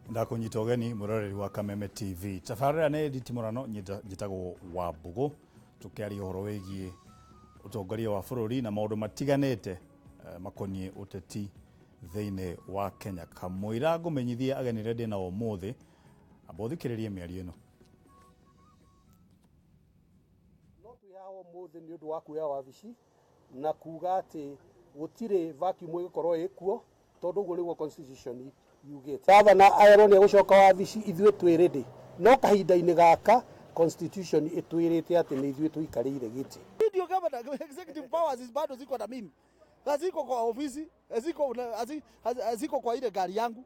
Ndakunyita ugeni muroreri wa Kameme TV. Tafarira ne Nditimurano njitagwo wa Bugo tukiaria horo wigie utongoria wa bururi na maundu matiganite makonie uteti thiine wa Kenya. Kamwira ngumenyithia ageni redi na umuthi abothikiririe miario ino. Notu ya umuthi ni undu wa kuya wabici na kuga ati gutire vacuum igikorwo ikuo tondu guo niguo constitution yugite. Gathana ayero ni gucoka wabici ithwe twi ready. No kahinda-ini gaka constitution itwirite ati ni ithwe tuikarire giti. Ndio governor executive powers bado ziko na mimi. Haziko kwa ofisi, haziko kwa ile gari yangu.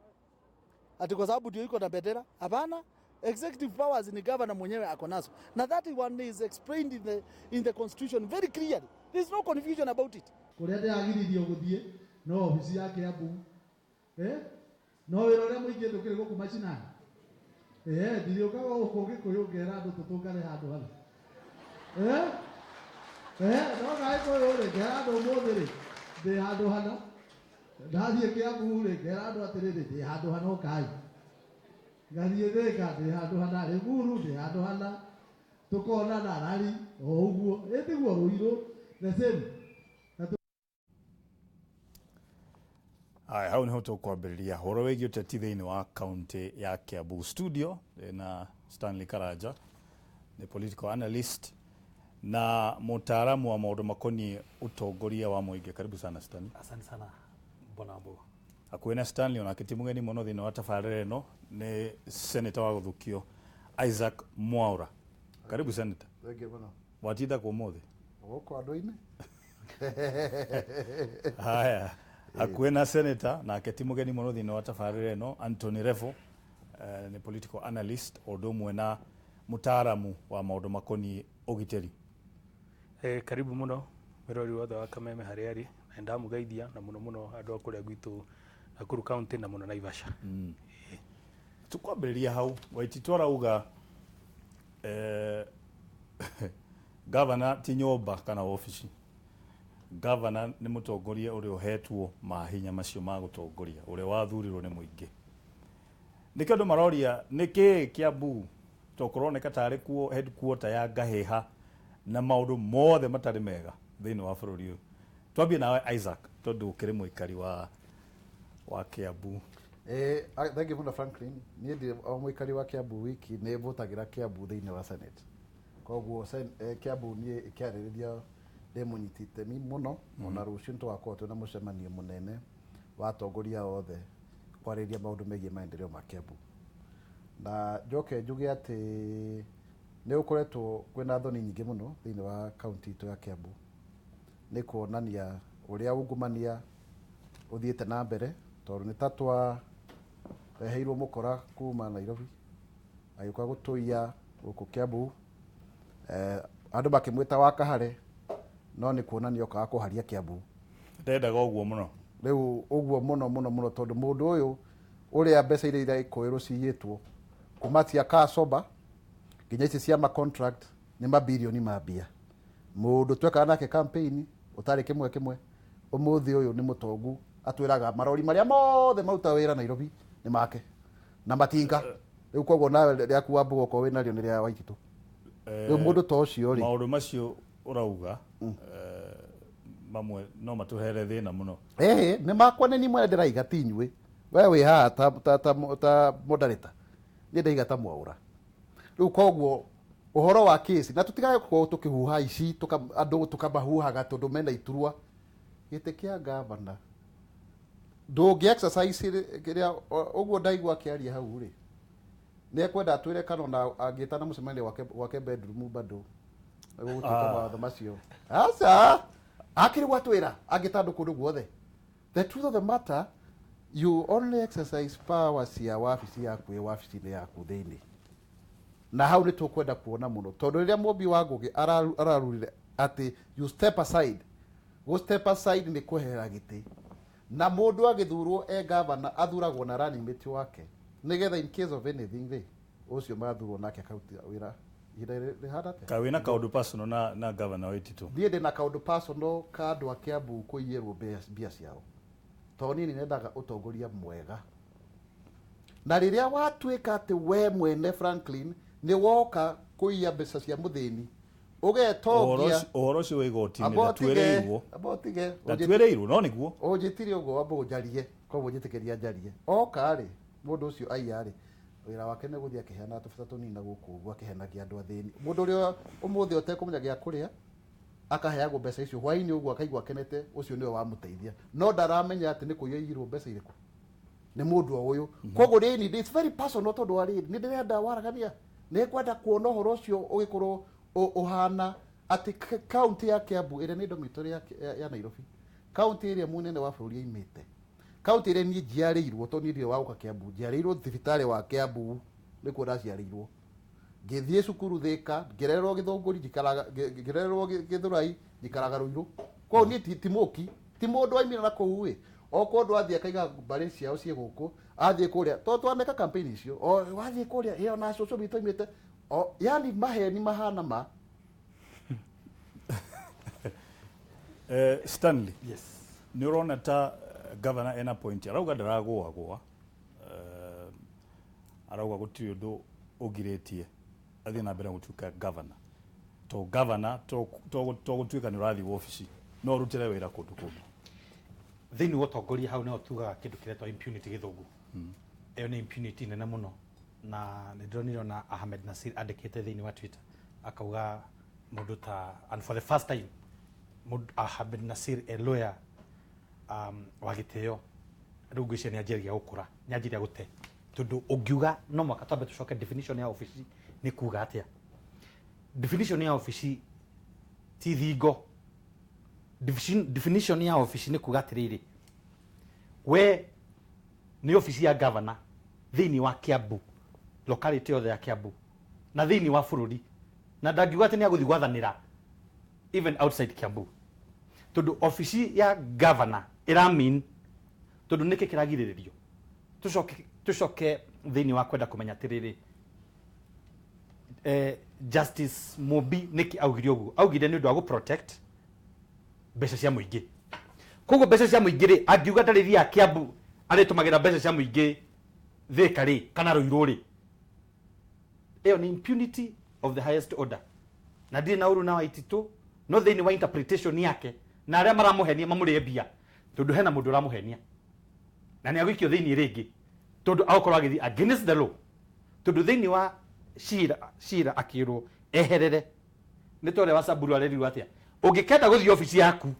Ati kwa sababu ndio iko na bendera. Hapana, executive powers ni governor mwenyewe ako nazo. Na that one is explained in the constitution very clearly. There is no confusion about it. Kurende agiririo guthie no ofisi ya Kiambu. No wira uria muingi ndukire guku macinani. Ndiriukaga guku Gikuyu ngera andu tutungane handu hana. No Gikuyu ri ngera andu umuthi ri ndi handu hana. Ndathie Kiambu ri ngera andu atiriri ndi handu hana ukai. Ngathie Thika ndi handu hana, Limuru ndi handu hana. Tukona na rari o uguo. Ndiguo Ruiru the same. Hau niho tukwambiriria horo wigi uteti thiini wa county ya Kiambu. Studio na Stanley Karaja ni political analyst na mutaalamu wa maundu makoni utongoria wa muingi. Karibu sana Stanley. Asante sana bwana Mbo. Akwena Stanley ona kitimugeni muno thiini wa tafarire no ni senator wa guthukio Isaac Mwaura. Karibu senator. Thank you bwana. Watida kwa muthi. Woko andu-ini. Haya. Akwena senator na ketimugeni muno thiini wa tafarire no Anthony Revo ni political analyst odumwe na mutaalamu wa maundu makoni ugiteri. Karibu muno mirori wothe wa Kameme hariari na ndamugeithia na muno andu akuria gwitu Nakuru county na muno Naivasha. Tukwambiriria hau waititwara uga governor ti nyomba kana office. Governor ni mutongoria uri uhetwo mahinya macio ma gutongoria uri wathurirwo ni muingi. Niki andu maroria niki Kiambu tokoroneka tari kuo headquarter ya Gaheha na maundu mothe matari mega thiini wa bururi uyu. Twambie nawe Isaac tondu ukiri muikari wa Kiambu. Thank you Mr. Franklin. Ni ndi muikari wa Kiambu wiki ni votagira Kiambu thiini wa Senate. Koguo Kiambu ni ikiaririria ndemunyitite mi muno ona rucio ntwakorwo twina mucemanio munene wa atongoria othe kwariria maundu megie maendeleo ma Kiambu. Na njoke njuge ati ni ukoretwo kwina thoni nyingi muno thiini wa county itu ya Kiambu. Ni kuonania uria ungumania uthiete na mbere tondu ni tatwa reheirwo mukora kuma Nairobi ayuka gutuia guku Kiambu. Andu bakimwita wa kahare no ni kuonania okaga kuharia Kiambu. Ndendaga uguo muno. Riu uguo muno tondu mundu uyu uria mbeca iria ikoirwo ciyitwo kumatia kasoba nginya ici cia ma contract ni mabilioni ma mbia. Mundu twekaga nake campaign utari kimwe umuthi uyu ni mutongu atwiraga marori maria mothe mauta wira Nairobi ni make na matinga. Riu koguo nawe riaku wa Bugo ko wina rio ni ria Waititu. Riu mundu to ucio ri maundu macio urauga mamwe no matuhere thina muno. Ni makwa ni mwe ndiraiga tinywe we wi ha ta moderator ni ndaiga ta Mwaura. Riu koguo uhoro wa case na tutigaye ko tukihuha ici andu tukabahuhaga tondu mena iturua gite kia governor ndungi exercise kiria uguo ndaigua kiaria hau ri ni ekwenda atwire kana na angita na mucemanio wake bedroom bado gutuka watho macio asa akiri gwatwira agitandu kundu guothe. The truth of the matter, you only exercise powers ya wabici yaku wabici-ini yaku thiini na hau ni tukwenda kuona muno tondu riria mumbi wa Ngugi ararurire ati you step aside. Go step aside ni kuhera giti na mundu agithurwo governor athuragwo na running mate wake nigetha in case of anything ri ucio mathurwo nake kauti wira Kawina kaundu personal na governor Waititu. Ndiye na kaundu personal ka andu a Kiambu kuiyirwo mbia ciao. Toni ni nendaga utongoria mwega. na riria watuika ati we mwene Franklin ni woka kuiya mbeca cia muthini ugetongia uhoro ucio wa igoti ni twiriirwo no niguo unjitire uguo ambo njarie koguo njitikiria njarie oka ri mundu ucio aiya ri wira wake ni guthia kiheana tubata tunina guku uguo akihenagia andu athini mundu uria umuthi utekumenya gia kuria akaheagwo mbeca icio hwaini uguo akaigua akenete ucio niwe wamuteithia no ndaramenya ati ni kuiyirwo mbeca iriku ni mundu o uyu koguo ni it's very personal tondu ari ni ndirenda waragania ni kwenda kuona horo ucio ugikorwo uhana ati county ya Kiambu ire ni domitory ya Nairobi county ire munene wa bururi imite county ire ni jiarirwo to ni ire wa uka Kiambu jiarirwo thibitari wa Kiambu ni kuona jiarirwo ngithie cukuru Thika ngirerwo Githunguri ngirerwo Githurai ngikaraga Ruiru ko ni timoki ti mundu aimira na kou wi o kundu athie akaiga mbari ciao cie guku athie kuria to twaneka campaign icio o wathie kuria iyo na social media imite o yani maheni mahana ma Stanley Yes. ni urona ta governor ena point arauga ndaragwa arauga gutiri undu ugiretie athie na mbere gutuika governor to gutuika ni urathi office no rutire wira kundu thini wa utongoria hau no tugaga kindu kiretwa impunity githungu iyo ni impunity nene muno na nindronire na Ahmed Nasir andikite thini wa Twitter akauga mundu ta and for the first time Ahmed Nasir a lawyer wa giteo riu ngwiciria ni anjiria gukura ni anjiria gute tondu ungiuga no mwaka twambe tucoke definition ya office ni kuga atia definition ya office ti thingo definition ya office ni kuga atiriri we ni office ya governor thini wa Kiambu locality othe ya Kiambu na thini wa bururi na ndangiuga ati ni aguthi gwathanira even outside Kiambu tondu office ya governor ira mean tondu niki kiragiririo tucoke thini wa kwenda kumenya tiriri Justice Mobi niki augire uguo augire ni undu wa protect mbeca cia muingi koguo mbeca cia muingi ri angiuga ndari ya Kiambu aritumagira mbeca cia muingi Thika ri kana Ruiru ri iyo ni impunity of the highest order na ndiri na uru na Waititu no thini wa interpretation yake na aria maramuhenia mamuri mbia tondu hena mundu ramuhenia na ni agwikio thini ringi tondu akorwo agithi against the law tondu thini wa shira akirwo eherere ni tore wa Samburu arerirwo atia ungikenda guthi office yaku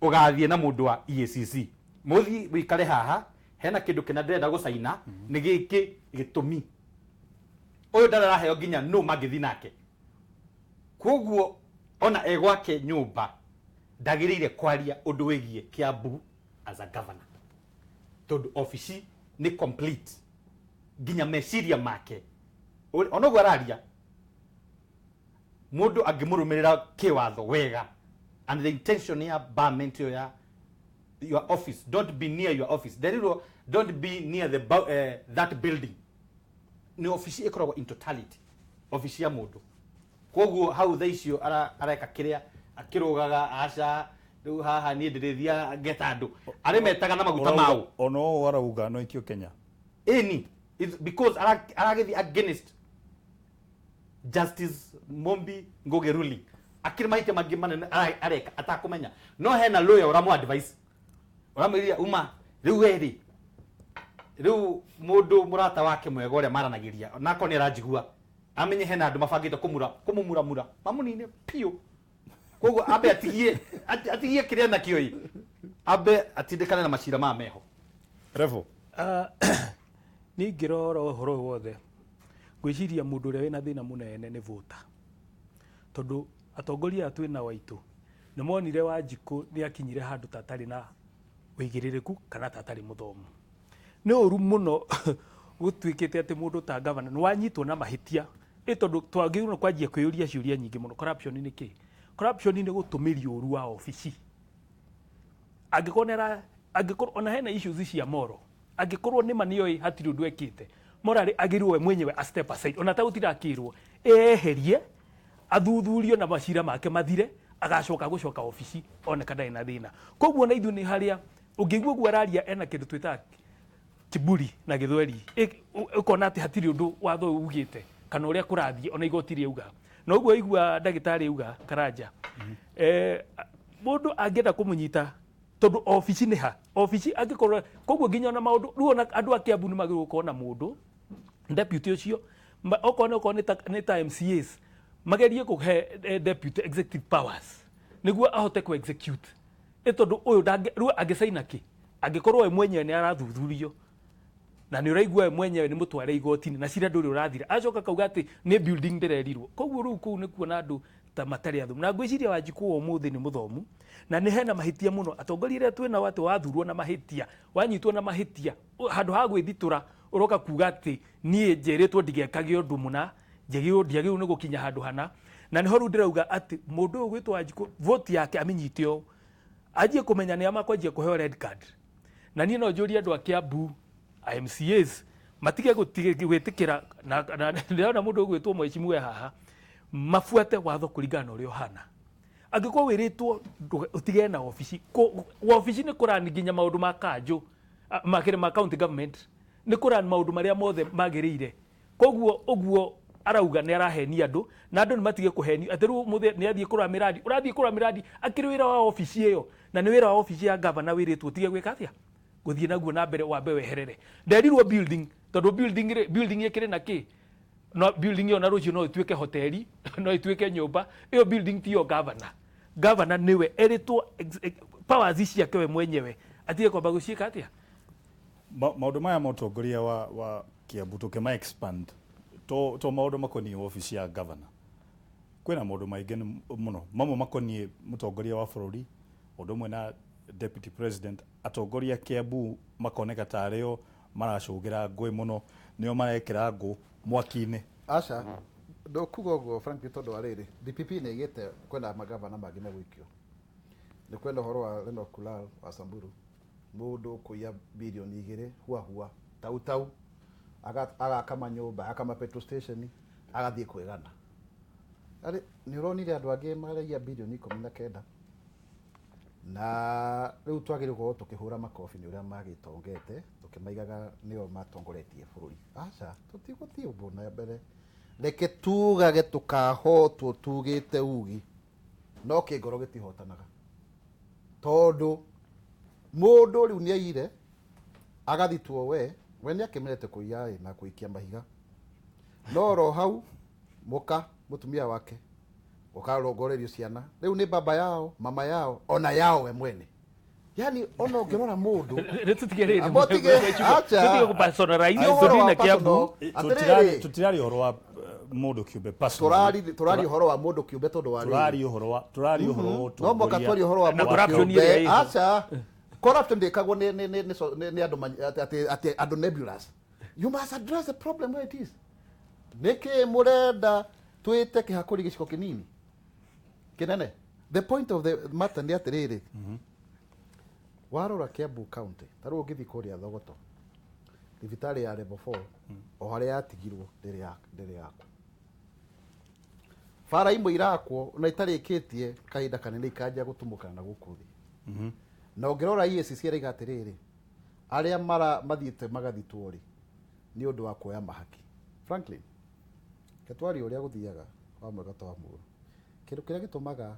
ugathie na mundu wa EACC muthi wikare haha hena kindu kina ndenda gucaina ni giki gitumi uyu ndaraheo nginya no magithi nake koguo ona egwake nyumba ndagirire kwaria undu wigie Kiambu as a governor tondu office ni complete nginya meciria make ona gwa raria mundu angimurumirira kiwatho wega and the intention ya government ya your office don't be near your office don't be near the that building ni office ikoragwo in totality office ya mundu koguo hau thaicio areka kiria akirugaga aca riu haha ni ndirithia getandu ari metaga na maguta mau ono warauga no ikio Kenya any because aragithi against Justice Mombi Ngoge ruling akiri maite mangi manene areka atakumenya no hena lawyer uramu advice uramwiria uma riu weri riu mundu murata wake mwega uria maranagiria nako ni aranjigua amenye hena andu mabangite kumumuramura mamunine pio koguo abe atigie kiria na kioi abe atindikane na macira ma meho revo ni ngiroro horo wothe gwiciria mundu uria wina thina munene ni vota tondu atongoria atu na Waitu ni monire Wanjiku ni akinyire handu tatari na wigiririku kana tatari muthomu ni uru muno gutwikite ati mundu ta governor ni wanyitwo na mahitia tondu twagirwo kwanjia kwiyuria ciuria nyingi muno corruption ni ki corruption ni gutumiri uru wa ofisi agikonera ona hena issues cia moro agikorwo ni manioi hatiri undu ekite morari agirwe mwenyewe a step aside ona ta utirakirwo eherie athuthurio na macira make mathire agacoka gucoka ofisi one kada ina thina koguo na ithu ni haria ungigwa gwararia ena kindu twita kiburi na githweri ukona ati hatiri undu watho ugite kana uria kurathie ona igoti riuga na uguo igua ndagitari uga Karanja mundu angienda kumunyita tondu ofici ni ha ofici angikorwo koguo nginya na maundu riu ona andu a Kiambu ni magiru kuona mundu deputy ucio okona ni ta MCAs magerie kuhe deputy executive powers niguo ahote ku execute tondu uyu riu angisaina ki angikorwo we mwenyewe ni arathuthurio na ni uraigua mwenyewe ni mutware igoti-ini na cira nduri urathira acoka kauga ati ni building ndirerirwo koguo riu kuu ni kuona andu ta matari athumu na ngwiciria Wanjiku umuthi ni muthomu na ni hena mahitia muno atongoria ria twina watu wathurwo na mahitia wanyitwo na mahitia handu ha gwithitura uroka kuga ati nie njeritwo ndigekage undu muna ndiagirwo ni gukinya handu hana na niho riu ndirauga ati mundu uyu gwitwo Wanjiku vote yake aminyite o ajie kumenya ni amakwanjia kuheo red card na nie no njuria andu a Kiambu MCAs matige gwitikira na ndona mundu gwitwo mwecimu haha mafuate watho kuringana uria hana angikuwa wiritwo utige na ofici ofici ni kurani nginya maundu ma kanjo makire ma county government ni kurani maundu maria mothe magirire koguo uguo arauga ni araheni andu na andu ni matige kuheni atiru muthe ni athie kura miradi urathie kura miradi akiri wira wa ofici iyo na ni wira wa ofici ya governor wiritwo utige gwika atia guthie naguo na mbere wambe weherere nderirwo building tondu building ikire na ki no building yo na rucio no ituike hoteli no ituike nyumba iyo building ti yo governor niwe eritwo powers ici yake we mwenyewe atige kwamba gucika atia maundu maya motongoria wa Kiambu tukima expand to maundu makoni office ya governor kwina maundu maingi muno mamwe makoni mutongoria wa bururi undu mwe na deputy president atongoria Kiambu makoneka tario maracugira ngui muno nio marekira ngu mwaki-ini aca ndokuga uguo frankly tondu ariri DPP ni igite kwenda magavana mangi megwikio ni kwenda horo wa Reno Kulal wa Samburu mundu kuya bilioni 2 hua tau agakama nyumba akama petrol station agathie kwigana ari ni uronire andu angi maragia bilioni 19 na riu twagire gukorwo tukihura makofi ni uria magitongete tukimaigaga nio matongoretie bururi aca tutiguthie uguo na mbere reke tugage tukahotwo tugite ugi no kingoro gitihotanaga tondu mundu riu ni aire agathitwo we ni akimerete kuiya na kuikia mahiga no ro hau muka mutumia wake ukarongorerio ciana riu ni baba yao mama yao ona yao we mwene yani ona ungirora mundu tutige ku personalize tudina Kiambu tutirari horo wa mundu kiumbe personal turari horo wa mundu kiumbe tondu wa turari horo no moka twari horo wa mundu kiumbe acha corruption ndikagwo ni andu ati andu nebulous you must address the problem where it is niki murenda twite kihakuri giciko kinini kinene the point of the matter ndi atiriri warora Kiambu county taru ugithi kuria thogoto thibitari ya level 4 o haria yatigirwo ndiri yako fara imwe irakwo na itarikitie kahinda kanene ikanja gutumukana na gukuthi na ungirora EACC ira igatiriri aria mathiite magathitwo ri ni undu wa kuoya mahaki Franklin ketwari uria guthiaga wa mwega to amuru kindu kiria gitumaga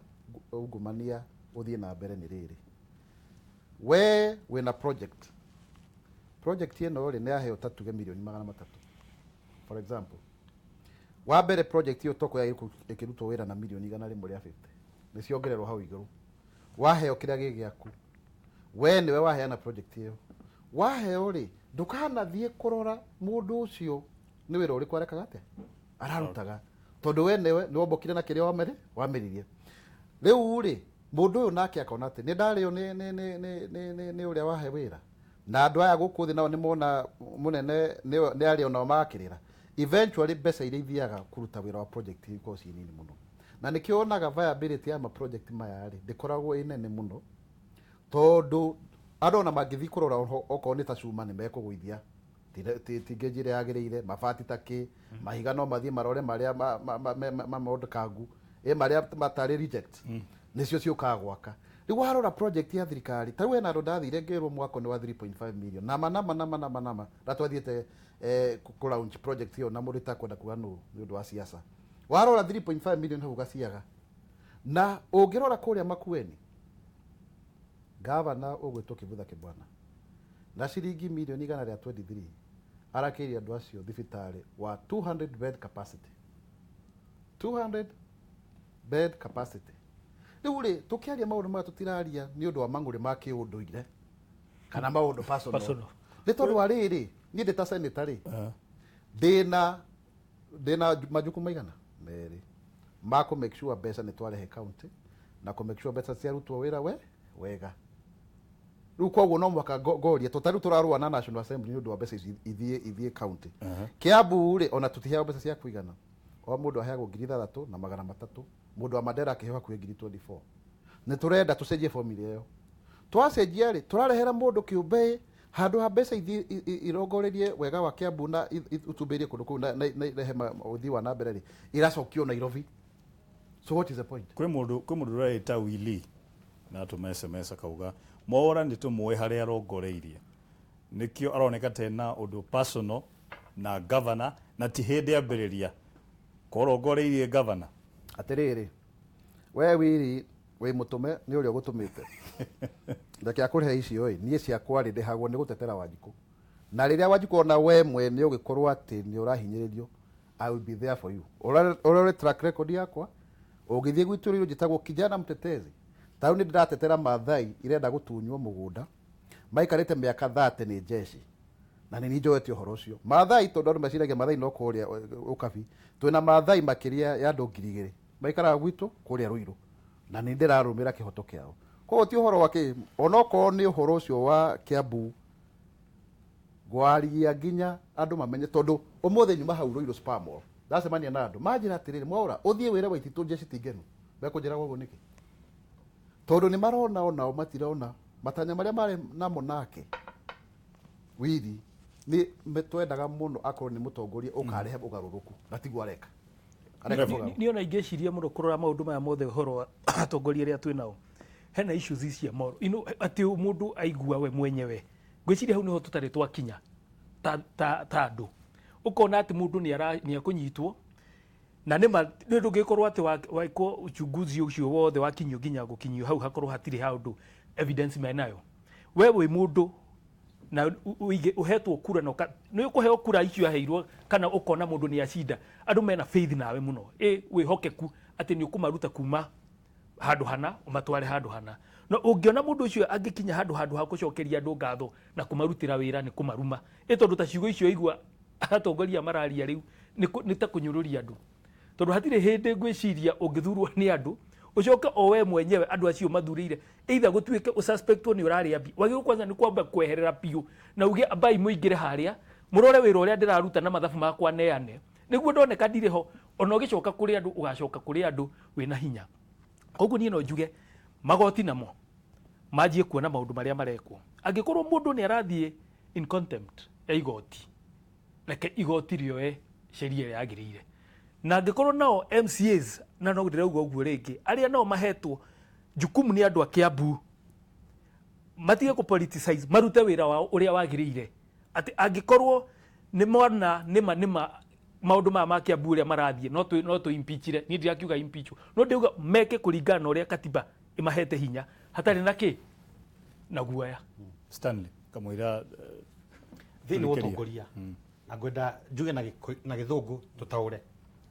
ungumania uthie na mbere ni riri we wina project ino ri ni aheo tatuge milioni 300 for example wa mbere project hiyo toko ya ikirutwo wira na milioni 150 ni ciongererwo hau iguru waheo kiria gigiaku we niwe waheana project hiyo waheo ri ndukana thie kurora mundu ucio ni wira uri kwareka gate ararutaga tondu we niwe ni wombokire na kiria wameririe riu ri mundu uyu nake akona ati ni ndario ni uria wahe wira na andu aya guku thi nao ni mona munene ni ario nao makirira eventually mbeca iria ithiaga kuruta wira wa project iko ci nini muno na nikionaga viability ya ma project maya ri ndikoragwo inene muno tondu andu na magithi kurora oko ni ta cuma ni mekugwithia tingejire yagirire mabati taki mahiga no mathie marore maria maundu kangu maria matari reject nicio ciukaga gwaka riu warora project ya thirikari ta we na ndo ndathire ngirwo mwako ni wa 3.5 million nama na twathiete ku launch project hiyo na mundu takwenda kuga ni undu wa siasa warora 3.5 million hau gaciaga na ungirora kuria Makueni gavana ugwitwo Kivutha Kibwana na ciringi milioni 123 arakiria andu acio thibitari wa 200 bed capacity 200 bed capacity riu ri tukiaria maundu maya tutiraria ni undu wa mang'uri ma kiunduire kana maundu personal ni tondu wa riri ni ndita sanitary ndina majuku maigana meri ma ku make sure mbeca ni twarehe county na ku make sure mbeca ciarutwo wira wega riu koguo no mwaka goria tutaru turarua na National Assembly ni undu wa mbeca ithie county Kiambu ri ona tutihea mbeca cia kuigana o mundu aheagwo 3,300 mundu wa Mandera akihewa ku 24 ni turenda tucenjie formula iyo twacenjia ri turarehera mundu kiumbe handu ha mbeca irongorerie wega wa Kiambu na utumbirie kundu kuu na rehe uthii wa nambere ri iracokio Nairobi. So what is the point? Kwi mundu raita Willy na tu SMS akauga mora nditumwe haria arongoreirie nikio aroneka tena undu personal na governor na ti hindi ambiriria korongoreirie governor atiriri we Willy we mutume ni uria gutumite ndake akurihe icio nie ciakwa ri ndihagwo ni gutetera Wanjiku na riria Wanjiku ona we mwene ugikorwo ati ni urahinyiririo I will be there for you orore track record yakwa ugithie gwituriro jitagwo kijana mtetezi tau ni ndiratetera Maathai irenda gutunywo mugunda maikarite miaka 30 ni jeshi na ni njoete uhoro ucio Maathai tondu andu maciragia Maathai no kuria ukabi twina Maathai makiria ya andu 2,000 maikara gwitu kuria Ruiru na ni ndirarumira kihoto kiao ko ti uhoro wake onoko ni uhoro ucio wa Kiambu gwarigia nginya andu mamenye tondu umuthe nyuma hau Ruiru spamol ndacemania na andu majira atiriri mwaura uthie wire wa ititu jeshi tingenu bekunjira gogo niki tondu ni marona onao matirona matanya maria mari namo nake Willy ni metwendaga muno akorwo ni mutongoria ukarehe ugaruruku natigwo areka ni ona ingeciria muno kurora maundu maya mothe horo atongoria ria twinao hena issues cia moro ati mundu aigua we mwenyewe ngwiciria hau niho tutari twakinya ta andu ukona ati mundu ni akunyitwo na nima ndungikorwo ati waiko uchunguzi ucio wothe wakinyio nginya gukinyio hau hakorwo hatiri handu evidence menayo we wi mundu na uhetwo kura no ni ukuheo kura icio aheirwo kana ukona mundu ni acinda andu mena faith nawe muno wihokeku ati ni ukumaruta kuma handu hana umatware handu hana no ungiona mundu ucio angikinya handu ha gucokeria andu ngatho na kumarutira wira ni kumaruma tondu ta ciugo icio igua atongoria mararia riu ni ta kunyururia andu tondu hatire hindi ngwiciria ungithurwo ni andu ucoka o we mwenyewe andu acio mathurire either gutuike ususpectwo ni uraria bi wagi kwanza ni kwamba kweherera piu na uge abai muingire haria murore wira uria ndiraruta na mathabu makwa neane niguo ndoneka ndire ho ona ugicoka kuri andu ugacoka kuri andu wina hinya koguo ni no njuge magoti namo majie kuona maundu maria marekwo angikorwo mundu ni arathie in contempt ya igoti leke igoti rioe sheria ya agirire na angikorwo nao MCAs na no ndirauga uguo ringi aria nao mahetwo jukumu ni andu a Kiambu matige ku politicize marute wira wao uria wagirire ati angikorwo ni mona nima maundu ma Kiambu uria marathie no to impeachire ni ndirakiuga impeach no ndiuga meke kuringana uria katiba imahete hinya hatari naki na guaya Stanley kamwira thini wotongoria na gwenda njuge na githungu tutaure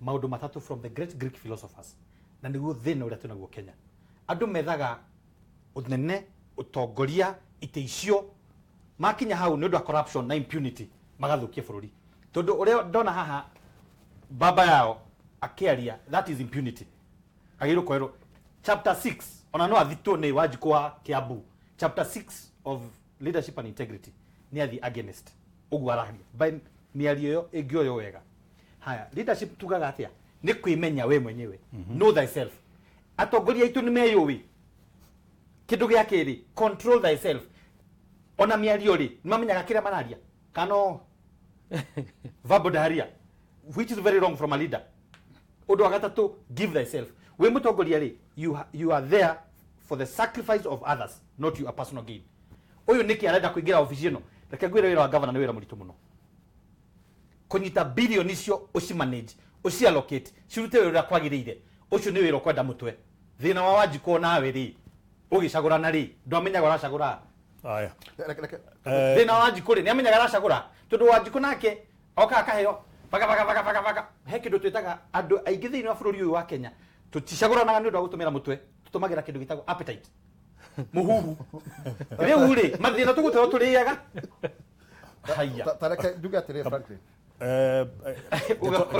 maundu matatu from the great Greek philosophers na niguo thina uria tunaguo Kenya andu methaga unene utongoria ite icio makinya hau ni undu wa corruption na impunity magathukia bururi tondu uria ndona haha baba yao akiaria that is impunity agiru kwero chapter 6 ona no athitwo ni Wanjiku wa Kiambu chapter 6 of leadership and integrity ni athi against ugu araria by miario yo ingioyo wega haya leadership tugaga atia ni kwimenya we mwenyewe know thyself atongoria itu ni meyuwi kindu gia kiri control thyself ona miario ri nimamenyaga kira mararia kano verbal diarrhea which is very wrong from a leader. Odo agatatu give thyself. We mutongoria ri you are there for the sacrifice of others, not your personal gain. Uyu niki arenda kuingira ofisi ino. Reke gwira wira wa governor ni wira muritu muno. Kunyita billion icio ucimanage, uciallocate, cirute wira kwagiriire. Ucio ni wira kwenda mutwe. Thina wa Wanjiko nawe ri. Ugicagura na ri. Ndomenyaga uracagura. Aya. Thina wa Wanjiko ri ni amenyaga aracagura. Tondu Wanjiko nake oka akaheo baga he kindu twitaga andu aingi thiini wa bururi uyu wa Kenya tuticaguranaga ni undu wa gutumira mutwe tutumagira kindu gitagwo appetite muhuhu riu ri mathina tugutero turiaga haya tareke nduga atire Franklin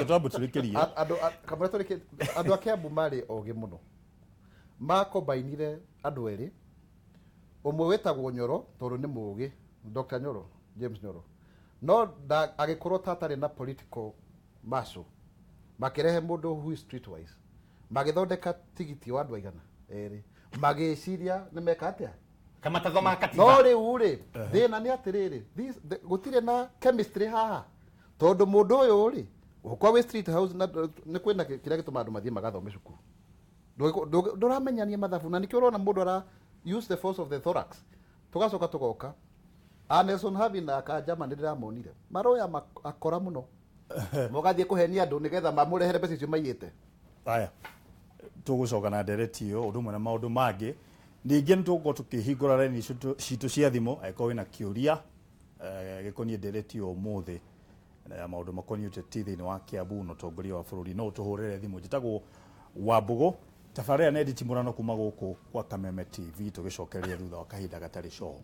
gitabu turikiria kamwe turike andu a Kiambu mari ogi muno makombainire andu eri umwe wetagwo Nyoro tondu ni mugi Dr. Nyoro James Nyoro no agikorwo tatari na political muscle makirehe mundu who is streetwise magithondeka tigiti wa andu aigana eri magiciria ni meka atia kama tathoma katiba no riu ri thina ni atiriri gutire na chemistry haha tondu mundu uyu ri ukwa we street house ni kwina kiria gituma andu mathie magathome cukuru nduramenyania mathabu na nikio urona mundu ara use the force of the thorax tugacoka tugoka Nelson Havi na akajama ndiramonire maroya akora muno mugathie kuhenia andu nigetha mamurehere mbeca icio maiyite aya tugucoka na ndereti yo undu mwe na maundu mangi ningi nitugo tukihingura raini citu cia thimu aiko wina kiuria gikonie ndereti yo muthi ya maundu makonie uteti thiini wa Kiambu no tongoria wa bururi no tuhurire thimu njitagwo Wambugu tafaria na Nditimurano kuma guku kwa Kameme TV tugicokereria thutha wa kahinda gatari coo.